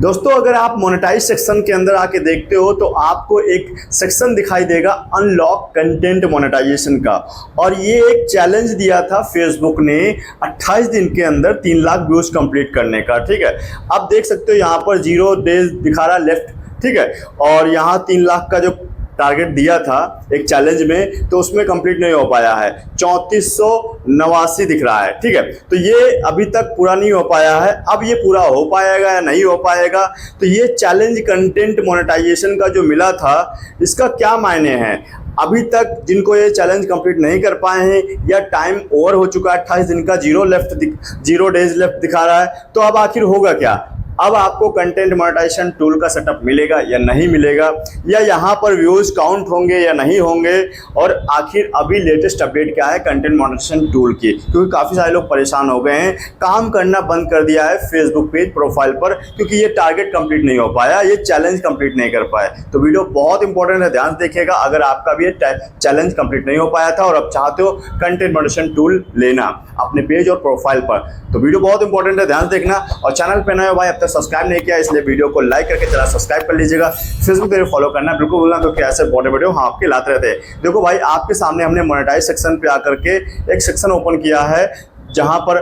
दोस्तों अगर आप मोनेटाइज सेक्शन के अंदर आके देखते हो तो आपको एक सेक्शन दिखाई देगा अनलॉक कंटेंट मोनेटाइजेशन का। और ये एक चैलेंज दिया था फेसबुक ने 28 दिन के अंदर 3 लाख व्यूज कंप्लीट करने का। ठीक है, आप देख सकते हो यहाँ पर 0 डेज दिखा रहा है लेफ्ट। ठीक है, और यहाँ 3 लाख का जो टारगेट दिया था एक चैलेंज में तो उसमें कंप्लीट नहीं हो पाया है, 3489 दिख रहा है। ठीक है, तो ये अभी तक पूरा नहीं हो पाया है। अब ये पूरा हो पाएगा या नहीं हो पाएगा, तो ये चैलेंज कंटेंट मोनेटाइजेशन का जो मिला था इसका क्या मायने हैं। अभी तक जिनको ये चैलेंज कंप्लीट नहीं कर पाए हैं या टाइम ओवर हो चुका है, 28 दिन का 0 डेज लेफ्ट दिखा रहा है, तो अब आखिर होगा क्या। अब आपको कंटेंट मोनेटाइजेशन टूल का सेटअप मिलेगा या नहीं मिलेगा, या यहाँ पर व्यूज काउंट होंगे या नहीं होंगे, और आखिर अभी लेटेस्ट अपडेट क्या है कंटेंट मोनेटाइजेशन टूल की। क्योंकि काफ़ी सारे लोग परेशान हो गए हैं, काम करना बंद कर दिया है फेसबुक पेज प्रोफाइल पर, क्योंकि ये टारगेट कंप्लीट नहीं हो पाया, ये चैलेंज कंप्लीट नहीं कर पाए। तो वीडियो बहुत इंपॉर्टेंट है, ध्यान से देखिएगा। अगर आपका भी ये चैलेंज कंप्लीट नहीं हो पाया था और आप चाहते हो कंटेंट मोनेटाइजेशन टूल लेना अपने पेज और प्रोफाइल पर, तो वीडियो बहुत इंपॉर्टेंट है, ध्यान से देखना। और चैनल पे नए हो भाई, अब तक सब्सक्राइब नहीं किया, इसलिए वीडियो को लाइक करके चला सब्सक्राइब कर लीजिएगा। फेसबुक पे फॉलो करना बिल्कुल भूलना, क्योंकि ऐसे बड़े वीडियो हम आपके लाते रहते हैं। देखो भाई, आपके सामने हमने मोनेटाइज सेक्शन पे आकर के एक सेक्शन ओपन किया है, जहां पर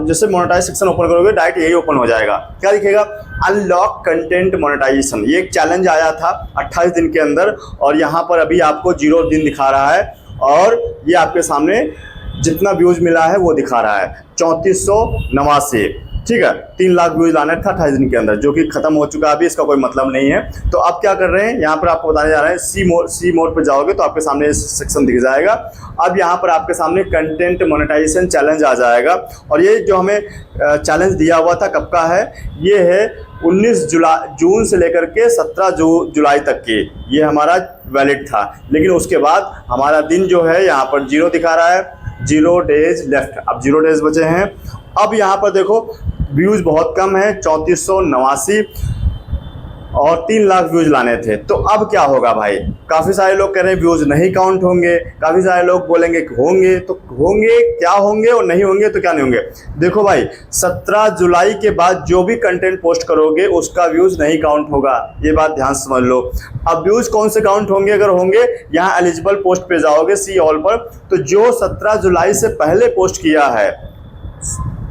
जैसे मोनेटाइज सेक्शन ओपन करोगे डायरेक्ट यही ओपन हो जाएगा। क्या दिखेगा, अनलॉक कंटेंट मोनेटाइजेशन। ये एक चैलेंज आया था 28 दिन के अंदर, और यहाँ पर अभी आपको 0 दिन दिखा रहा है, और ये आपके सामने जितना व्यूज मिला है वो दिखा रहा है 3489। ठीक है, 3 लाख व्यूज लाने था 28 दिन के अंदर, जो कि खत्म हो चुका है, अभी इसका कोई मतलब नहीं है। तो अब क्या कर रहे हैं, यहाँ पर आपको बताने जा रहे हैं, सी मोड पे जाओगे तो आपके सामने सेक्शन दिख जाएगा। अब यहाँ पर आपके सामने कंटेंट मोनेटाइजेशन चैलेंज आ जाएगा, और ये जो हमें चैलेंज दिया हुआ था कब का है, ये है 19 जून से लेकर के 17 जुलाई तक के, ये हमारा वैलिड था। लेकिन उसके बाद हमारा दिन जो है यहाँ पर 0 दिखा रहा है, 0 डेज लेफ्ट, अब 0 डेज बचे हैं। अब यहाँ पर देखो व्यूज बहुत कम है, 3489, और 3 लाख व्यूज लाने थे। तो अब क्या होगा भाई, काफ़ी सारे लोग कह रहे हैं व्यूज नहीं काउंट होंगे, काफ़ी सारे लोग बोलेंगे कि होंगे, तो होंगे क्या होंगे, और नहीं होंगे तो क्या नहीं होंगे। देखो भाई, 17 जुलाई के बाद जो भी कंटेंट पोस्ट करोगे उसका व्यूज नहीं काउंट होगा, ये बात ध्यान से समझ लो। अब व्यूज कौन से काउंट होंगे, अगर होंगे यहाँ एलिजिबल पोस्ट पे जाओगे सी ऑल पर, तो जो 17 जुलाई से पहले पोस्ट किया है,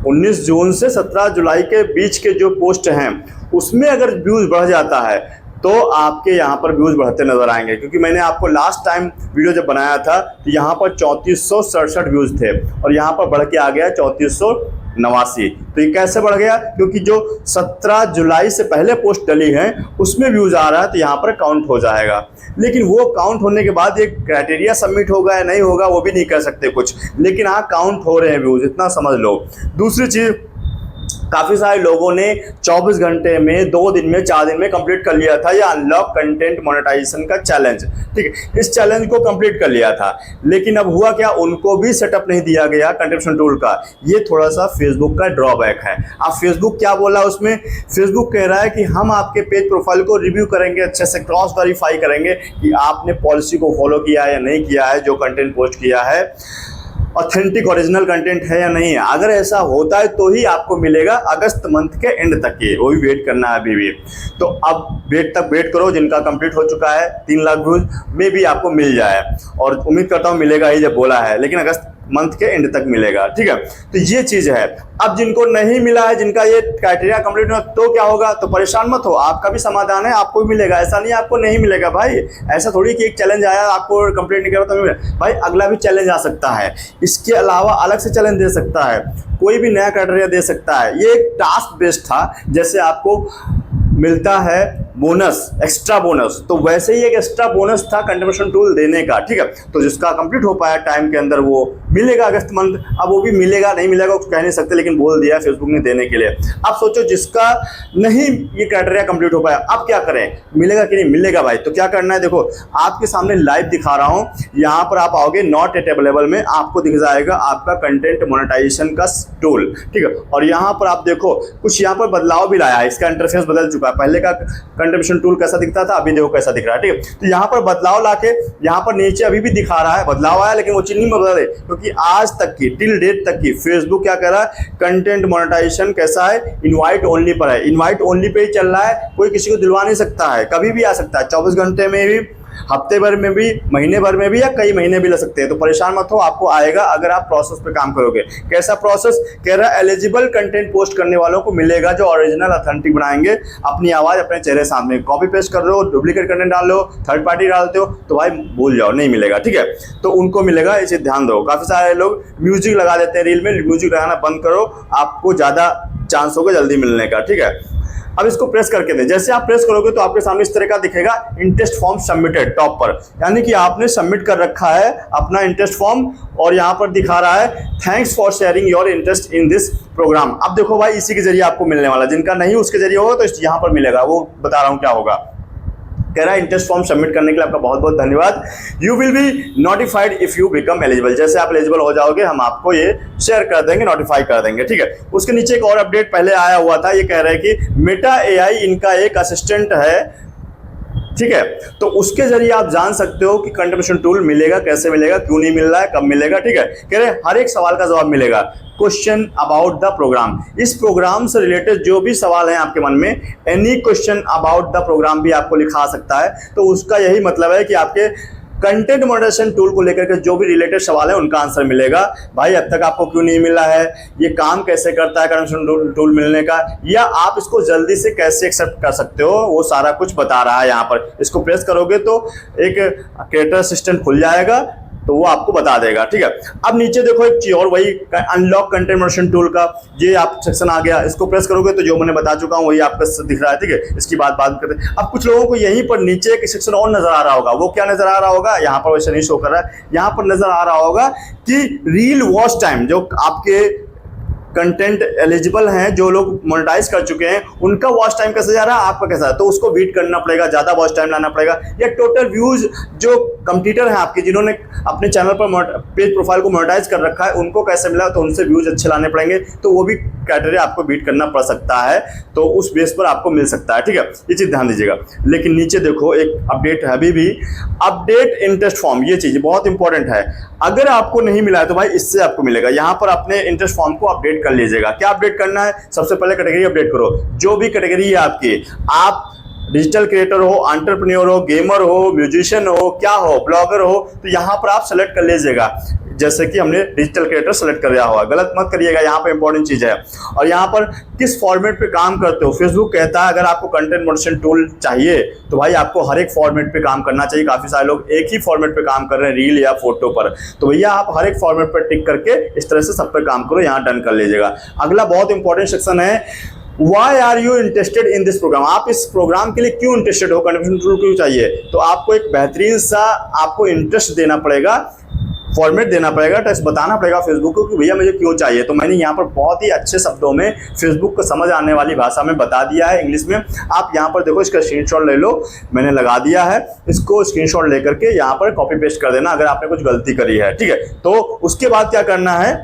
19 जून से 17 जुलाई के बीच के जो पोस्ट हैं उसमें अगर व्यूज बढ़ जाता है तो आपके यहाँ पर व्यूज बढ़ते नजर आएंगे। क्योंकि मैंने आपको लास्ट टाइम वीडियो जब बनाया था तो यहाँ पर 3467 व्यूज थे, और यहाँ पर बढ़ के आ गया 3489। तो ये कैसे बढ़ गया, क्योंकि जो 17 जुलाई से पहले पोस्ट डली है उसमें व्यूज आ रहा है, तो यहाँ पर काउंट हो जाएगा। लेकिन वो काउंट होने के बाद एक क्राइटेरिया सबमिट होगा या नहीं होगा वो भी नहीं कह सकते कुछ, लेकिन हाँ काउंट हो रहे हैं व्यूज, इतना समझ लो। दूसरी चीज, काफ़ी सारे लोगों ने 24 घंटे में, 2 दिन में, 4 दिन में कंप्लीट कर लिया था ये अनलॉक कंटेंट मोनेटाइजेशन का चैलेंज। ठीक है, इस चैलेंज को कंप्लीट कर लिया था, लेकिन अब हुआ क्या, उनको भी सेटअप नहीं दिया गया कंटेंट टूल का। ये थोड़ा सा फेसबुक का ड्रॉबैक है। अब फेसबुक क्या बोला उसमें, फेसबुक कह रहा है कि हम आपके पेज प्रोफाइल को रिव्यू करेंगे, अच्छे से क्रॉस वेरीफाई करेंगे कि आपने पॉलिसी को फॉलो किया है या नहीं किया है, जो कंटेंट पोस्ट किया है ऑथेंटिक ओरिजिनल कंटेंट है या नहीं है। अगर ऐसा होता है तो ही आपको मिलेगा अगस्त मंथ के एंड तक के, वो भी वेट करना है अभी भी। तो अब वेट करो, जिनका कंप्लीट हो चुका है 3 लाख व्यूज में भी आपको मिल जाए, और उम्मीद करता हूँ मिलेगा ही, जब बोला है, लेकिन अगस्त मंथ के एंड तक मिलेगा। ठीक है, तो ये चीज है। अब जिनको नहीं मिला है, जिनका ये क्राइटेरिया कंप्लीट हुआ, तो क्या होगा, तो परेशान मत हो, आपका भी समाधान है, आपको भी मिलेगा। ऐसा नहीं आपको नहीं मिलेगा भाई, ऐसा थोड़ी कि एक चैलेंज आया आपको कंप्लीट नहीं करा तो मिलेगा भाई, अगला भी चैलेंज आ सकता है, इसके अलावा अलग से चैलेंज दे सकता है, कोई भी नया क्राइटेरिया दे सकता है। ये एक टास्क बेस्ड था, जैसे आपको मिलता है बोनस, एक्स्ट्रा बोनस, तो वैसे ही एक एक्स्ट्रा बोनस था कंटेंट टूल देने का। ठीक है, तो जिसका कंप्लीट हो पाया टाइम के अंदर वो मिलेगा अगस्त मंथ। अब वो भी मिलेगा नहीं मिलेगा कुछ कह नहीं सकते, लेकिन बोल दिया फेसबुक ने देने के लिए। अब सोचो जिसका नहीं ये क्राइटेरिया कंप्लीट हो पाया, अब क्या करें, मिलेगा कि नहीं मिलेगा भाई। तो क्या करना है, देखो आपके सामने लाइव दिखा रहा हूँ, यहाँ पर आप आओगे नॉट एट अवेलेबल में, आपको दिख जाएगा आपका कंटेंट मोनेटाइजेशन का टूल। ठीक है, और यहाँ पर आप देखो कुछ यहाँ पर बदलाव भी लाया है, इसका इंटरफेस बदल चुका है। पहले का कंटेंट टूल कैसा दिखता था, अभी देखो कैसा दिख रहा है। ठीक है, तो यहाँ पर बदलाव लाके यहाँ पर नीचे अभी भी दिखा रहा है बदलाव आया, लेकिन वो चिन्ह में बदले, क्योंकि कि आज तक की टिल डेट तक की फेसबुक क्या कर रहा है, कंटेंट मोनेटाइजेशन कैसा है, इनवाइट ओनली पर है, इनवाइट ओनली पे ही चल रहा है, कोई किसी को दिलवा नहीं सकता है, कभी भी आ सकता है, 24 घंटे में भी, हफ्ते भर में भी, महीने भर में भी, या कई महीने भी लग सकते हैं। तो परेशान मत हो, आपको आएगा अगर आप प्रोसेस पे काम करोगे। कैसा प्रोसेस कह रहा है, एलिजिबल कंटेंट पोस्ट करने वालों को मिलेगा जो ओरिजिनल ऑथेंटिक बनाएंगे, अपनी आवाज अपने चेहरे सामने, कॉपी पेस्ट कर रहे हो, डुप्लीकेट कंटेंट डाल लो, थर्ड पार्टी डालते हो तो भाई भूल जाओ, नहीं मिलेगा, ठीक है। तो उनको मिलेगा, इसे ध्यान दो। काफी सारे लोग म्यूजिक लगा देते हैं रील में, म्यूजिक लगाना बंद करो, आपको ज्यादा चांस होगा जल्दी मिलने का, ठीक है। अब इसको प्रेस करके दें, जैसे आप प्रेस करोगे तो आपके सामने इस तरह का दिखेगा, इंटरेस्ट फॉर्म सबमिटेड टॉप पर, यानी कि आपने सबमिट कर रखा है अपना इंटरेस्ट फॉर्म, और यहाँ पर दिखा रहा है thanks for sharing your interest in this program. अब देखो भाई, इसी के जरिए आपको मिलने वाला, जिनका नहीं उसके जरिए होगा तो यहाँ पर मिलेगा, वो बता रहा हूँ क्या होगा। कह रहा है इंटरेस्ट फॉर्म सबमिट करने के लिए आपका बहुत बहुत धन्यवाद, you will be notified if you become eligible. जैसे आप एलिजिबल हो जाओगे हम आपको ये शेयर कर देंगे, नोटिफाई कर देंगे, ठीक है। उसके नीचे एक और अपडेट पहले आया हुआ था, ये कह रहे हैं कि मेटा एआई इनका एक असिस्टेंट है, ठीक है। तो उसके जरिए आप जान सकते हो कि कंट्रीब्यूशन टूल मिलेगा, कैसे मिलेगा, क्यों नहीं मिल रहा है, कब मिलेगा, ठीक है। कह रहे हर एक सवाल का जवाब मिलेगा, क्वेश्चन अबाउट द प्रोग्राम, इस प्रोग्राम से रिलेटेड जो भी सवाल है आपके मन में, any question about the program भी आपको लिखा सकता है। तो उसका यही मतलब है कि आपके कंटेंट मॉडरेशन टूल को लेकर के जो भी रिलेटेड सवाल है उनका आंसर मिलेगा। भाई अब तक आपको क्यों नहीं मिला है, ये काम कैसे करता है कंटेंट टूल मिलने का, या आप इसको जल्दी से कैसे एक्सेप्ट कर सकते हो, वो सारा कुछ बता रहा है यहाँ पर। इसको प्रेस करोगे तो एक क्रिएटर असिस्टेंट खुल जाएगा, तो वो आपको बता देगा, ठीक है। अब नीचे देखो एक चीज और, वही अनलॉक कंटेंट मॉडरेशन टूल का ये आप सेक्शन आ गया, इसको प्रेस करोगे तो जो मैंने बता चुका हूँ वही आपका दिख रहा है, ठीक है। इसकी बात करते हैं। अब कुछ लोगों को यहीं पर नीचे एक सेक्शन और नजर आ रहा होगा, वो क्या नजर आ रहा होगा, यहाँ पर वैसे नहीं शो कर रहा है, यहाँ पर नजर आ रहा होगा कि रील वॉच टाइम, जो आपके कंटेंट एलिजिबल हैं, जो लोग मोनेटाइज कर चुके हैं, उनका वॉच टाइम कैसे जा रहा है, आपका कैसा है, तो उसको बीट करना पड़ेगा, ज्यादा वॉच टाइम लाना पड़ेगा। या टोटल व्यूज जो कंप्लीटर हैं आपके, जिन्होंने अपने चैनल पर पेज प्रोफाइल को मोनेटाइज कर रखा है, उनको कैसे मिला, तो उनसे व्यूज अच्छे लाने पड़ेंगे, तो वो भी क्राइटेरिया आपको बीट करना पड़ सकता है, तो उस बेस पर आपको मिल सकता है, ठीक है। ये चीज ध्यान दीजिएगा। लेकिन नीचे देखो एक अपडेट है अभी भी, अपडेट इंटरेस्ट फॉर्म, ये चीज बहुत इंपॉर्टेंट है। अगर आपको नहीं मिला है तो भाई इससे आपको मिलेगा, यहाँ पर अपने इंटरेस्ट फॉर्म को अपडेट कर लीजिएगा। क्या अपडेट करना है, सबसे पहले कैटेगरी अपडेट करो, जो भी कैटेगरी है आपकी, आप डिजिटल क्रिएटर हो, एंटरप्रेन्योर हो, गेमर हो, म्यूजिशियन हो, क्या हो, ब्लॉगर हो, तो यहाँ पर आप सेलेक्ट कर लीजिएगा। जैसे कि हमने डिजिटल क्रिएटर सेलेक्ट कर लिया हुआ, गलत मत करिएगा, यहाँ पर इंपॉर्टेंट चीज है। और यहाँ पर किस फॉर्मेट पे काम करते हो, फेसबुक कहता है अगर आपको कंटेंट मॉडरेशन टूल चाहिए तो भाई आपको हर एक फॉर्मेट पे काम करना चाहिए। काफी सारे लोग एक ही फॉर्मेट पे काम कर रहे हैं, रील या फोटो पर, तो भैया आप हर एक फॉर्मेट पर टिक करके इस तरह से सब पे काम करो, यहाँ डन कर लीजिएगा। अगला बहुत इंपॉर्टेंट सेक्शन है, Why are you interested in this program? आप इस प्रोग्राम के लिए क्यों इंटरेस्टेड हो, कंट्रीब्यूशन टूल क्यों चाहिए, तो आपको एक बेहतरीन सा आपको इंटरेस्ट देना पड़ेगा, फॉर्मेट देना पड़ेगा, टेक्स्ट बताना पड़ेगा फेसबुक को कि भैया मुझे क्यों चाहिए। तो मैंने यहाँ पर बहुत ही अच्छे शब्दों में फेसबुक को समझ आने वाली भाषा में बता दिया है, इंग्लिश में। आप यहाँ पर देखो, इसका स्क्रीनशॉट ले लो, मैंने लगा दिया है, इसको स्क्रीनशॉट लेकर के यहाँ पर कॉपी पेस्ट कर देना अगर आपने कुछ गलती करी है, ठीक है। तो उसके बाद क्या करना है,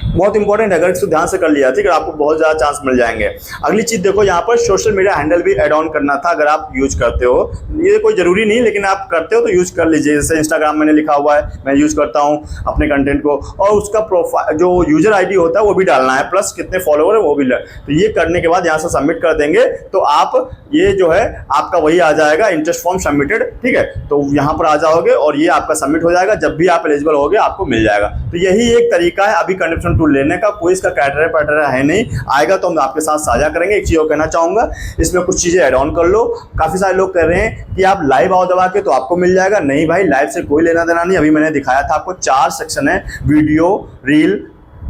बहुत इंपॉर्टेंट है, अगर इसको ध्यान से कर लिया, ठीक है, आपको बहुत ज्यादा चांस मिल जाएंगे। अगली चीज देखो, यहाँ पर सोशल मीडिया हैंडल भी ऐड ऑन करना था, अगर आप यूज करते हो, ये कोई जरूरी नहीं, लेकिन आप करते हो तो यूज कर लीजिए। जैसे इंस्टाग्राम मैंने लिखा हुआ है, मैं यूज करता हूँ अपने कंटेंट को, और उसका प्रोफाइल जो यूजर आईडी होता है वो भी डालना है, प्लस कितने फॉलोवर है वो भी। तो ये करने के बाद यहाँ से सबमिट कर देंगे तो आप ये जो है आपका वही आ जाएगा, इंटरेस्ट फॉर्म सबमिटेड, ठीक है। तो यहाँ पर आ जाओगे और ये आपका सबमिट हो जाएगा, जब भी आप एलिजिबल होगे आपको मिल जाएगा। तो यही एक तरीका है अभी कंट्रीब्यूशन टूल लेने का, कोई इसका क्राइटेरिया है नहीं, आएगा तो हम आपके साथ साझा करेंगे। एक चीज और कहना चाहूंगा, इसमें कुछ चीजें ऐड ऑन कर लो। काफी सारे लोग कह रहे हैं कि आप लाइव आओ दबा के तो आपको मिल जाएगा, नहीं भाई, लाइव से कोई लेना देना नहीं। अभी मैंने दिखाया था आपको 4 सेक्शन है, वीडियो, रील,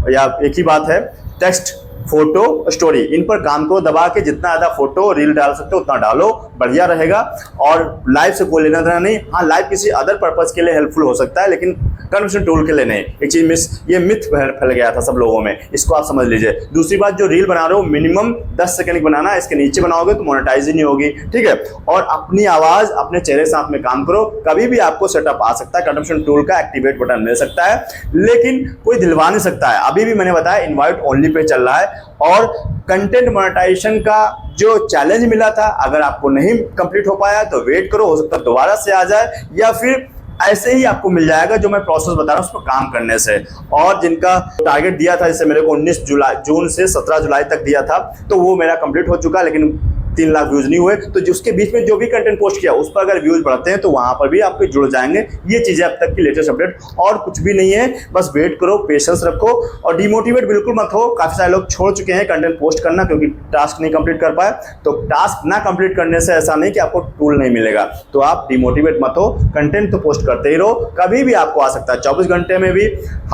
या एक ही बात है, टेक्स्ट, फोटो, स्टोरी, इन पर काम को दबा के जितना ज्यादा फोटो रील डाल सकते हो उतना डालो, बढ़िया रहेगा। और लाइव से कोई लेना देना नहीं। हाँ, लाइव किसी अदर पर्पस के लिए हेल्पफुल हो सकता है, लेकिन कंट्रीब्यूशन टूल के लिए नहीं। एक चीज ये मिथ फैल गया था सब लोगों में, इसको आप समझ लीजिए। दूसरी बात, जो रील बना रहे हो मिनिमम 10 सेकंड की बनाना, इसके नीचे बनाओगे तो मोनेटाइज ही नहीं होगी, ठीक है। और अपनी आवाज अपने चेहरे साथ में काम करो, कभी भी आपको सेटअप आ सकता है, कंट्रीब्यूशन टूल का एक्टिवेट बटन मिल सकता है, लेकिन कोई दिलवा नहीं सकता है। अभी भी मैंने बताया इनवाइट ओनली पे चल रहा है। और कंटेंट मोनेटाइजेशन का जो चैलेंज मिला था, अगर आपको नहीं कंप्लीट हो पाया तो वेट करो, हो सकता है दोबारा से आ जाए, या फिर ऐसे ही आपको मिल जाएगा जो मैं प्रोसेस बता रहा हूँ उस पर काम करने से। और जिनका टारगेट दिया था, जैसे मेरे को 19 जून से 17 जुलाई तक दिया था, तो वो मेरा कंप्लीट हो चुका, लेकिन 3 लाख व्यूज नहीं हुए। तो जिसके बीच में जो भी कंटेंट पोस्ट किया उस पर अगर व्यूज बढ़ते हैं तो वहां पर भी आपके जुड़ जाएंगे। ये चीजें अब तक की लेटेस्ट अपडेट, और कुछ भी नहीं है। बस वेट करो, पेशेंस रखो और डिमोटिवेट बिल्कुल मत हो। काफी सारे लोग छोड़ चुके हैं कंटेंट पोस्ट करना क्योंकि टास्क नहीं कंप्लीट कर पाए। तो टास्क ना कंप्लीट करने से ऐसा नहीं कि आपको टूल नहीं मिलेगा, तो आप डिमोटिवेट मत हो, कंटेंट तो पोस्ट करते ही रहो। कभी भी आपको आ सकता है, 24 घंटे में भी,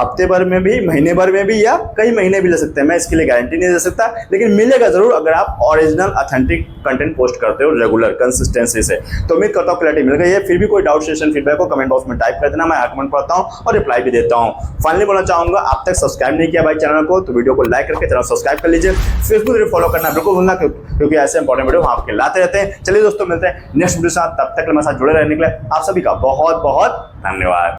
हफ्ते भर में भी, महीने भर में भी, या कई महीने भी ले सकते हैं। मैं इसके लिए गारंटी नहीं दे सकता, लेकिन मिलेगा जरूर अगर आप ओरिजिनल ऑथेंटिक कंटेंट पोस्ट करते हो रेगुलर कंसिस्टेंसी से। तो उम्मीद करता हूं क्लैरिटी मिल गई है। फिर भी कोई डाउट, सजेशन, फीडबैक हो कमेंट बॉक्स में टाइप कर देना, मैं कमेंट पढ़ता हूं और रिप्लाई भी देता हूं। फाइनली बोलना चाहूंगा, आप तक सब्सक्राइब नहीं किया भाई चैनल को तो वीडियो को लाइक करके चैनल सब्सक्राइब कर लीजिए। फेसबुक पे फॉलो करना बिल्कुल भूलना, क्योंकि ऐसे इंपॉर्टेंट वीडियो हम आपके लाते रहते हैं। चलिए दोस्तों, मिलते हैं नेक्स्ट वीडियो साथ, तब तक मेरे साथ जुड़े रहने के लिए आप सभी का बहुत बहुत धन्यवाद।